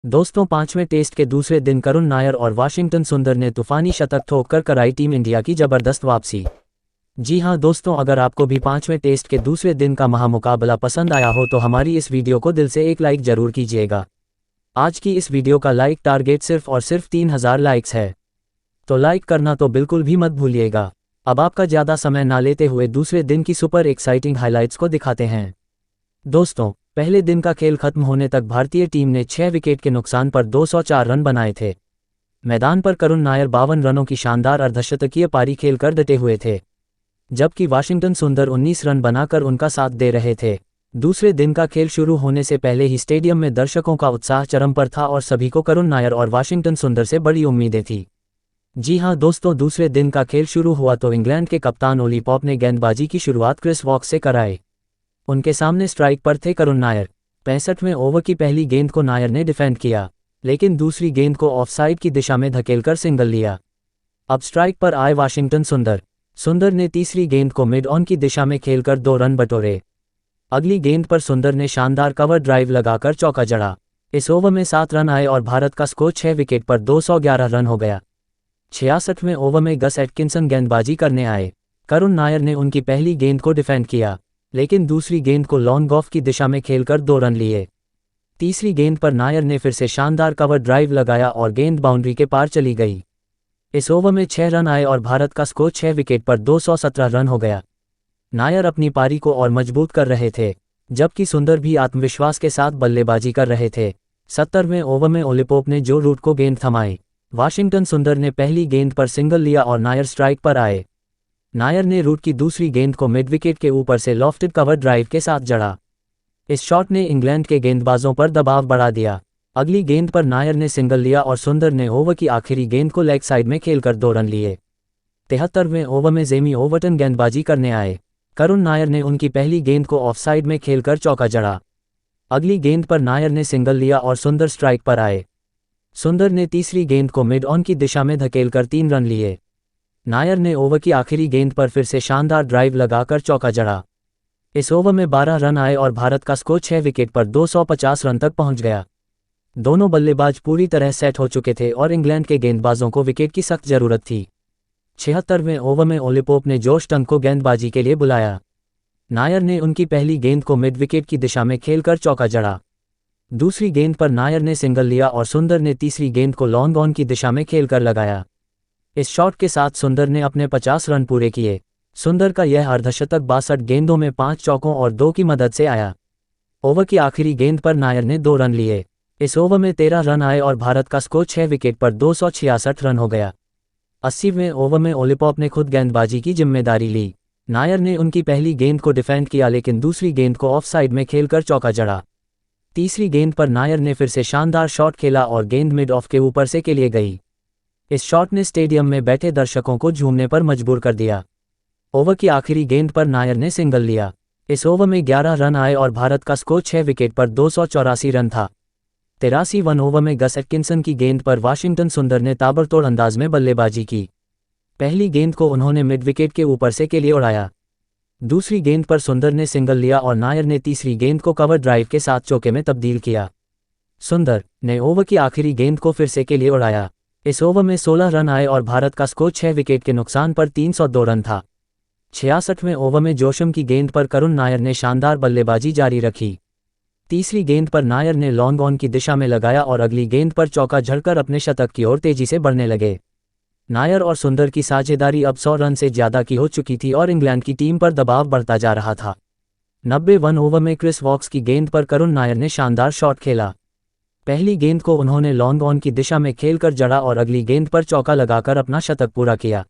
दोस्तों, पांचवें टेस्ट के दूसरे दिन करुण नायर और वाशिंगटन सुंदर ने तूफानी शतक ठोककर कराई टीम इंडिया की जबरदस्त वापसी। जी हां दोस्तों, अगर आपको भी पांचवें टेस्ट के दूसरे दिन का महामुकाबला पसंद आया हो तो हमारी इस वीडियो को दिल से एक लाइक जरूर कीजिएगा। आज की इस वीडियो का लाइक टारगेट सिर्फ और सिर्फ 3000 लाइक्स है, तो लाइक करना तो बिल्कुल भी मत भूलिएगा। अब आपका ज़्यादा समय ना लेते हुए दूसरे दिन की सुपर एक्साइटिंग हाइलाइट्स को दिखाते हैं। दोस्तों, पहले दिन का खेल खत्म होने तक भारतीय टीम ने 6 विकेट के नुकसान पर 204 रन बनाए थे। मैदान पर करुण नायर 52 रनों की शानदार अर्धशतकीय पारी खेलकर डटे हुए थे, जबकि वाशिंगटन सुंदर 19 रन बनाकर उनका साथ दे रहे थे। दूसरे दिन का खेल शुरू होने से पहले ही स्टेडियम में दर्शकों का उत्साह चरम पर था और सभी को करुण नायर और वाशिंगटन सुंदर से बड़ी उम्मीदें थी। जी हां दोस्तों, दूसरे दिन का खेल शुरू हुआ तो इंग्लैंड के कप्तान ओली पॉप ने गेंदबाजी की शुरुआत क्रिस वॉक्स से कराई। उनके सामने स्ट्राइक पर थे करुण नायर। 65वें ओवर की पहली गेंद को नायर ने डिफेंड किया, लेकिन दूसरी गेंद को ऑफसाइड की दिशा में धकेलकर सिंगल लिया। अब स्ट्राइक पर आए वाशिंगटन सुंदर ने तीसरी गेंद को मिड ऑन की दिशा में खेलकर 2 रन बटोरे। अगली गेंद पर सुंदर ने शानदार कवर ड्राइव लगाकर चौका जड़ा। इस ओवर में 7 रन आए और भारत का स्कोर 6 विकेट पर 211 रन हो गया। 66वें ओवर में गस एटकिंसन गेंदबाजी करने आए। करुण नायर ने उनकी पहली गेंद को डिफेंड किया, लेकिन दूसरी गेंद को लॉन्ग ऑफ की दिशा में खेलकर 2 रन लिए। तीसरी गेंद पर नायर ने फिर से शानदार कवर ड्राइव लगाया और गेंद बाउंड्री के पार चली गई। इस ओवर में 6 रन आए और भारत का स्कोर 6 विकेट पर 217 रन हो गया। नायर अपनी पारी को और मजबूत कर रहे थे, जबकि सुंदर भी आत्मविश्वास के साथ बल्लेबाजी कर रहे थे। 70वें ओवर में ओली पॉप ने जो रूट को गेंद थमाई। वाशिंगटन सुंदर ने पहली गेंद पर सिंगल लिया और नायर स्ट्राइक पर आए। नायर ने रूट की दूसरी गेंद को मिड विकेट के ऊपर से लॉफ्टेड कवर ड्राइव के साथ जड़ा। इस शॉट ने इंग्लैंड के गेंदबाजों पर दबाव बढ़ा दिया। अगली गेंद पर नायर ने सिंगल लिया और सुंदर ने ओवर की आखिरी गेंद को लेग साइड में खेलकर 2 रन लिए। 73वें ओवर में जेमी ओवर्टन गेंदबाजी करने आए। करुण नायर ने उनकी पहली गेंद को ऑफसाइड में खेलकर चौका जड़ा। अगली गेंद पर नायर ने सिंगल लिया और सुंदर स्ट्राइक पर आए। सुंदर ने तीसरी गेंद को मिड ऑन की दिशा में धकेलकर 3 रन लिए। नायर ने ओवर की आखिरी गेंद पर फिर से शानदार ड्राइव लगाकर चौका जड़ा। इस ओवर में 12 रन आए और भारत का स्कोर 6 विकेट पर 250 रन तक पहुंच गया। दोनों बल्लेबाज पूरी तरह सेट हो चुके थे और इंग्लैंड के गेंदबाजों को विकेट की सख्त जरूरत थी। 76वें ओवर में ओली पॉप ने जोश टंग को गेंदबाजी के लिए बुलाया। नायर ने उनकी पहली गेंद को मिड विकेट की दिशा में खेलकर चौका जड़ा। दूसरी गेंद पर नायर ने सिंगल लिया और सुंदर ने तीसरी गेंद को लॉन्ग ऑन की दिशा में खेलकर लगाया। इस शॉट के साथ सुंदर ने अपने 50 रन पूरे किए। सुंदर का यह अर्धशतक 62 गेंदों में 5 चौकों और 2 की मदद से आया। ओवर की आखिरी गेंद पर नायर ने 2 रन लिए। इस ओवर में 13 रन आए और भारत का स्कोर 6 विकेट पर 266 रन हो गया। 80वें ओवर में ओली पॉप ने खुद गेंदबाजी की जिम्मेदारी ली। नायर ने उनकी पहली गेंद को डिफेंड किया, लेकिन दूसरी गेंद को ऑफ साइड में खेलकर चौका जड़ा। तीसरी गेंद पर नायर ने फिर से शानदार शॉट खेला और गेंद मिड ऑफ के ऊपर से के लिए गई। इस शॉट ने स्टेडियम में बैठे दर्शकों को झूमने पर मजबूर कर दिया। ओवर की आखिरी गेंद पर नायर ने सिंगल लिया। इस ओवर में 11 रन आए और भारत का स्कोर 6 विकेट पर 284 रन था। 83वें ओवर में गस एटकिंसन की गेंद पर वाशिंगटन सुंदर ने ताबड़तोड़ अंदाज में बल्लेबाजी की। पहली गेंद को उन्होंने मिड विकेट के ऊपर से के लिए उड़ाया। दूसरी गेंद पर सुंदर ने सिंगल लिया और नायर ने तीसरी गेंद को कवर ड्राइव के साथ चौके में तब्दील किया। सुंदर ने ओवर की आखिरी गेंद को फिर से के लिए उड़ाया। इस ओवर में 16 रन आए और भारत का स्कोर 6 विकेट के नुकसान पर 302 रन था। 66वें ओवर में जोशम की गेंद पर करुण नायर ने शानदार बल्लेबाजी जारी रखी। तीसरी गेंद पर नायर ने लॉन्ग ऑन की दिशा में लगाया और अगली गेंद पर चौका झड़कर अपने शतक की ओर तेजी से बढ़ने लगे। नायर और सुंदर की साझेदारी अब 100 रन से ज्यादा की हो चुकी थी और इंग्लैंड की टीम पर दबाव बढ़ता जा रहा था। 90वें ओवर में क्रिस वॉक्स की गेंद पर करुण नायर ने शानदार शॉट खेला। पहली गेंद को उन्होंने लॉन्ग ऑन की दिशा में खेलकर जड़ा और अगली गेंद पर चौका लगाकर अपना शतक पूरा किया।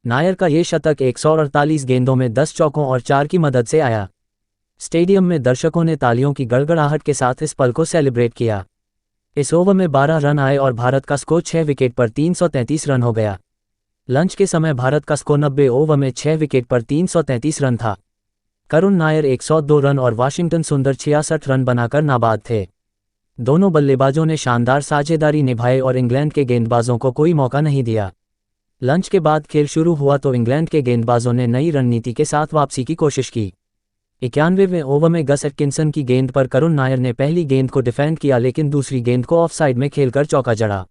नायर का ये शतक 148 गेंदों में 10 चौकों और 4 की मदद से आया। स्टेडियम में दर्शकों ने तालियों की गड़गड़ाहट के साथ इस पल को सेलिब्रेट किया। इस ओवर में 12 रन आए और भारत का स्कोर 6 विकेट पर 333 रन हो गया। लंच के समय भारत का स्कोर 90 ओवर में 6 विकेट पर 333 रन था। करुण नायर 102 रन और वाशिंगटन सुंदर 66 रन बनाकर नाबाद थे। दोनों बल्लेबाजों ने शानदार साझेदारी निभाई और इंग्लैंड के गेंदबाजों को कोई मौका नहीं दिया। लंच के बाद खेल शुरू हुआ तो इंग्लैंड के गेंदबाजों ने नई रणनीति के साथ वापसी की कोशिश की। 91वें ओवर में गस एटकिंसन की गेंद पर करुण नायर ने पहली गेंद को डिफेंड किया लेकिन दूसरी गेंद को ऑफ साइड में खेलकर चौका जड़ा।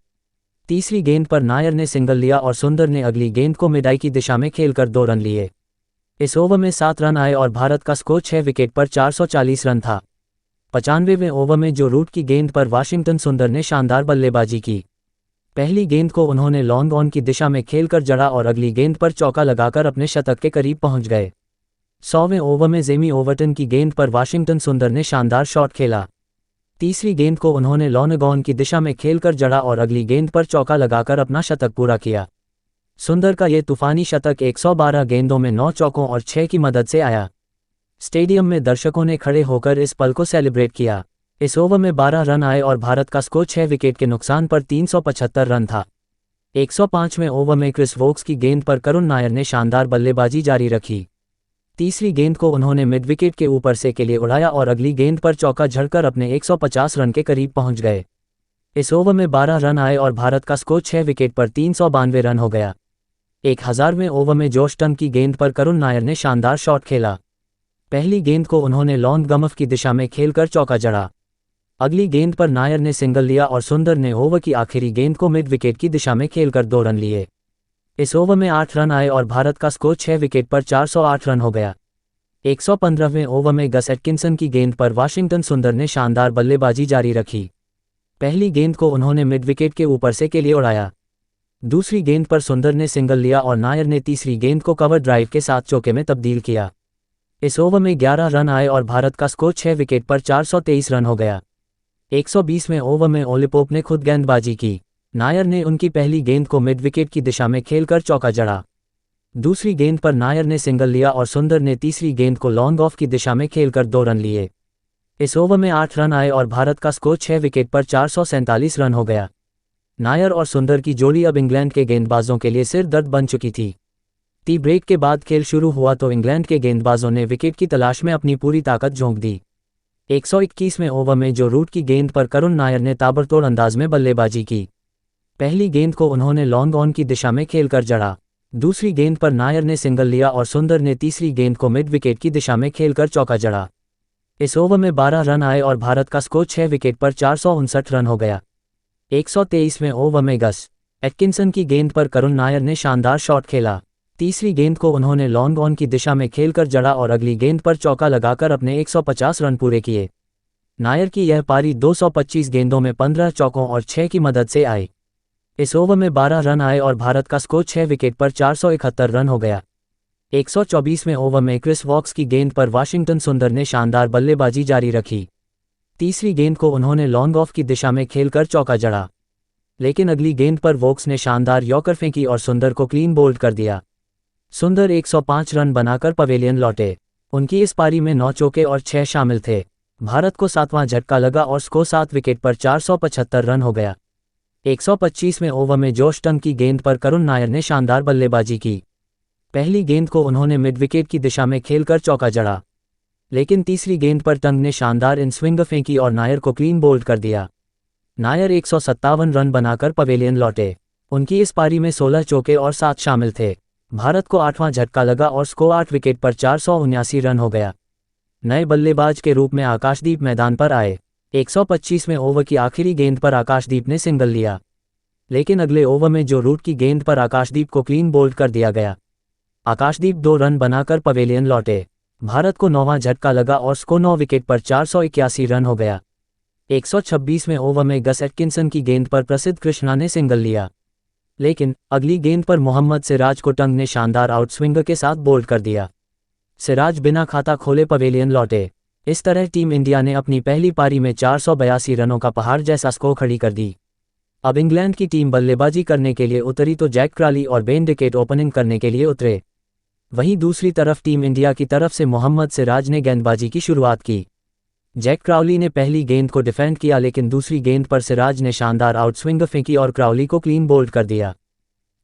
तीसरी गेंद पर नायर ने सिंगल लिया और सुंदर ने अगली गेंद को मिडाई की दिशा में खेलकर 2 रन लिए। इस ओवर में 7 रन आए और भारत का स्कोर 6 विकेट पर 440 रन था। 95वें ओवर में जो रूट की गेंद पर वाशिंगटन सुंदर ने शानदार बल्लेबाजी की। पहली गेंद को उन्होंने लॉन्ग ऑन की दिशा में खेलकर जड़ा और अगली गेंद पर चौका लगाकर अपने शतक के करीब पहुंच गए। 100वें ओवर में जेमी ओवरटन की गेंद पर वाशिंगटन सुंदर ने शानदार शॉट खेला। तीसरी गेंद को उन्होंने लॉन्ग ऑन की दिशा में खेलकर जड़ा और अगली गेंद पर चौका लगाकर अपना शतक पूरा किया। सुंदर का ये तूफानी शतक 112 गेंदों में 9 चौकों और 6 की मदद से आया। स्टेडियम में दर्शकों ने खड़े होकर इस पल को सेलिब्रेट किया। इस ओवर में 12 रन आए और भारत का स्कोर 6 विकेट के नुकसान पर 375 रन था। 105वें ओवर में क्रिस वोक्स की गेंद पर करुण नायर ने शानदार बल्लेबाजी जारी रखी। तीसरी गेंद को उन्होंने मिड विकेट के ऊपर से के लिए उड़ाया और अगली गेंद पर चौका झड़कर अपने 150 रन के करीब पहुंच गए। इस ओवर में 12 रन आए और भारत का स्कोर 6 विकेट पर 392 रन हो गया। 1000वें ओवर में जोश टंग की गेंद पर करुण नायर ने शानदार शॉट खेला। पहली गेंद को उन्होंने लॉन्ग गमफ की दिशा में खेलकर चौका जड़ा। अगली गेंद पर नायर ने सिंगल लिया और सुंदर ने ओवर की आखिरी गेंद को मिड विकेट की दिशा में खेलकर 2 रन लिए। इस ओवर में 8 रन आए और भारत का स्कोर 6 विकेट पर 408 रन हो गया। 115वें ओवर में गस एटकिंसन की गेंद पर वाशिंगटन सुंदर ने शानदार बल्लेबाजी जारी रखी। पहली गेंद को उन्होंने मिड विकेट के ऊपर से के लिए उड़ाया। दूसरी गेंद पर सुंदर ने सिंगल लिया और नायर ने तीसरी गेंद को कवर ड्राइव के साथ चौके में तब्दील किया। इस ओवर में 11 रन आए और भारत का स्कोर 6 विकेट पर 423 रन हो गया। 120वें ओवर में ओली पोप ने खुद गेंदबाजी की। नायर ने उनकी पहली गेंद को मिड विकेट की दिशा में खेलकर चौका जड़ा। दूसरी गेंद पर नायर ने सिंगल लिया और सुंदर ने तीसरी गेंद को लॉन्ग ऑफ की दिशा में खेलकर 2 रन लिए। इस ओवर में 8 रन आए और भारत का स्कोर 6 विकेट पर 447 रन हो गया। नायर और सुंदर की जोड़ी अब इंग्लैंड के गेंदबाजों के लिए सिर दर्द बन चुकी थी। टी ब्रेक के बाद खेल शुरू हुआ तो इंग्लैंड के गेंदबाजों ने विकेट की तलाश में अपनी पूरी ताकत झोंक दी। 121वें ओवर में जो रूट की गेंद पर करुण नायर ने ताबड़तोड़ अंदाज में बल्लेबाजी की। पहली गेंद को उन्होंने लॉन्ग ऑन की दिशा में खेलकर जड़ा। दूसरी गेंद पर नायर ने सिंगल लिया और सुंदर ने तीसरी गेंद को मिड विकेट की दिशा में खेलकर चौका जड़ा। इस ओवर में 12 रन आए और भारत का स्कोर 6 विकेट पर 459 रन हो गया। 123वें ओवर में गस एटकिंसन की गेंद पर करुण नायर ने शानदार शॉट खेला। तीसरी गेंद को उन्होंने लॉन्ग ऑन की दिशा में खेलकर जड़ा और अगली गेंद पर चौका लगाकर अपने 150 रन पूरे किए। नायर की यह पारी 225 गेंदों में 15 चौकों और 6 की मदद से आई। इस ओवर में 12 रन आए और भारत का स्कोर 6 विकेट पर 471 रन हो गया। 124वें ओवर में क्रिस वॉक्स की गेंद पर वाशिंगटन सुंदर ने शानदार बल्लेबाजी जारी रखी। तीसरी गेंद को उन्होंने लॉन्ग ऑफ की दिशा में खेलकर चौका जड़ा, लेकिन अगली गेंद पर वॉक्स ने शानदार यॉर्कर फेंकी और सुंदर को क्लीन बोल्ड कर दिया। सुंदर 105 रन बनाकर पवेलियन लौटे। उनकी इस पारी में 9 चौके और 6 शामिल थे। भारत को 7वां झटका लगा और स्कोर 7 विकेट पर 475 रन हो गया। 125वें ओवर में जोश टंग की गेंद पर करुण नायर ने शानदार बल्लेबाजी की। पहली गेंद को उन्होंने मिड विकेट की दिशा में खेलकर चौका जड़ा, लेकिन तीसरी गेंद पर टंग ने शानदार इन स्विंग फेंकी और नायर को क्लीन बोल्ड कर दिया। नायर 157 रन बनाकर पवेलियन लौटे। उनकी इस पारी में 16 चौके और 7 शामिल थे। भारत को 8वां झटका लगा और स्कोर 8 विकेट पर 479 रन हो गया। नए बल्लेबाज के रूप में आकाशदीप मैदान पर आए। 125वें ओवर की आखिरी गेंद पर आकाशदीप ने सिंगल लिया, लेकिन अगले ओवर में जो रूट की गेंद पर आकाशदीप को क्लीन बोल्ड कर दिया गया। आकाशदीप 2 रन बनाकर पवेलियन लौटे। भारत को 9वां झटका लगा और स्कोर 9 विकेट पर 481 रन हो गया। 126वें ओवर में गस एटकिंसन की गेंद पर प्रसिद्ध कृष्णा ने सिंगल लिया, लेकिन अगली गेंद पर मोहम्मद सिराज को टंग ने शानदार आउटस्विंगर के साथ बोल्ड कर दिया। सिराज बिना खाता खोले पवेलियन लौटे। इस तरह टीम इंडिया ने अपनी पहली पारी में 482 रनों का पहाड़ जैसा स्कोर खड़ी कर दी। अब इंग्लैंड की टीम बल्लेबाजी करने के लिए उतरी तो जैक क्रॉली और बेन डिकेट ओपनिंग करने के लिए उतरे। वहीं दूसरी तरफ टीम इंडिया की तरफ से मोहम्मद सिराज ने गेंदबाजी की शुरुआत की। जैक क्रॉली ने पहली गेंद को डिफेंड किया, लेकिन दूसरी गेंद पर सिराज ने शानदार आउटस्विंगर फेंकी और क्रॉली को क्लीन बोल्ड कर दिया।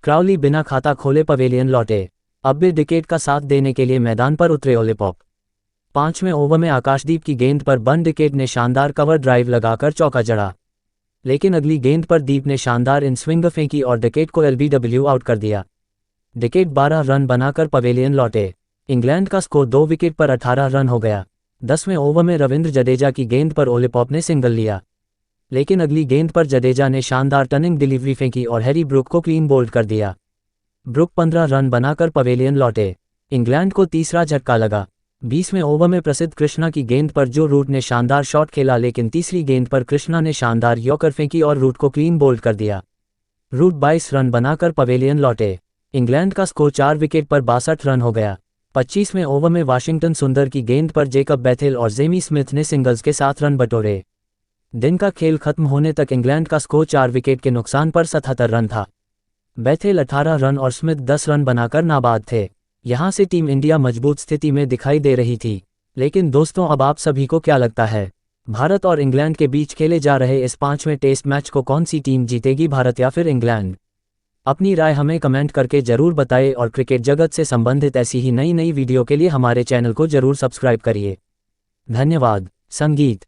क्रॉली बिना खाता खोले पवेलियन लौटे। अब भी डिकेट का साथ देने के लिए मैदान पर उतरे ओली पोप। 5वें ओवर में आकाशदीप की गेंद पर बन डिकेट ने शानदार कवर ड्राइव लगाकर चौका जड़ा, लेकिन अगली गेंद पर दीप ने शानदार इन स्विंग फेंकी और डिकेट को एलबीडब्ल्यू आउट कर दिया। डिकेट 12 रन बनाकर पवेलियन लौटे। इंग्लैंड का स्कोर 2 विकेट पर 18 रन हो गया। 10वें ओवर में रविंद्र जडेजा की गेंद पर ओली पॉप ने सिंगल लिया, लेकिन अगली गेंद पर जडेजा ने शानदार टर्निंग डिलीवरी फेंकी और हैरी ब्रूक को क्लीन बोल्ड कर दिया। ब्रूक 15 रन बनाकर पवेलियन लौटे। इंग्लैंड को तीसरा झटका लगा। 20वें ओवर में प्रसिद्ध कृष्णा की गेंद पर जो रूट ने शानदार शॉट खेला, लेकिन तीसरी गेंद पर कृष्णा ने शानदार यॉर्कर फेंकी और रूट को क्लीन बोल्ड कर दिया। रूट 22 रन बनाकर पवेलियन लौटे। इंग्लैंड का स्कोर 4 विकेट पर 62 रन हो गया। 25वें ओवर में वाशिंगटन सुंदर की गेंद पर जेकब बैथेल और जेमी स्मिथ ने सिंगल्स के 7 रन बटोरे। दिन का खेल खत्म होने तक इंग्लैंड का स्कोर 4 विकेट के नुकसान पर 77 रन था। बैथेल 18 रन और स्मिथ 10 रन बनाकर नाबाद थे। यहां से टीम इंडिया मजबूत स्थिति में दिखाई दे रही थी। लेकिन दोस्तों, अब आप सभी को क्या लगता है, भारत और इंग्लैंड के बीच खेले जा रहे इस 5वें टेस्ट मैच को कौन सी टीम जीतेगी, भारत या फिर इंग्लैंड? अपनी राय हमें कमेंट करके जरूर बताएं और क्रिकेट जगत से संबंधित ऐसी ही नई वीडियो के लिए हमारे चैनल को जरूर सब्सक्राइब करिए। धन्यवाद। संगीत।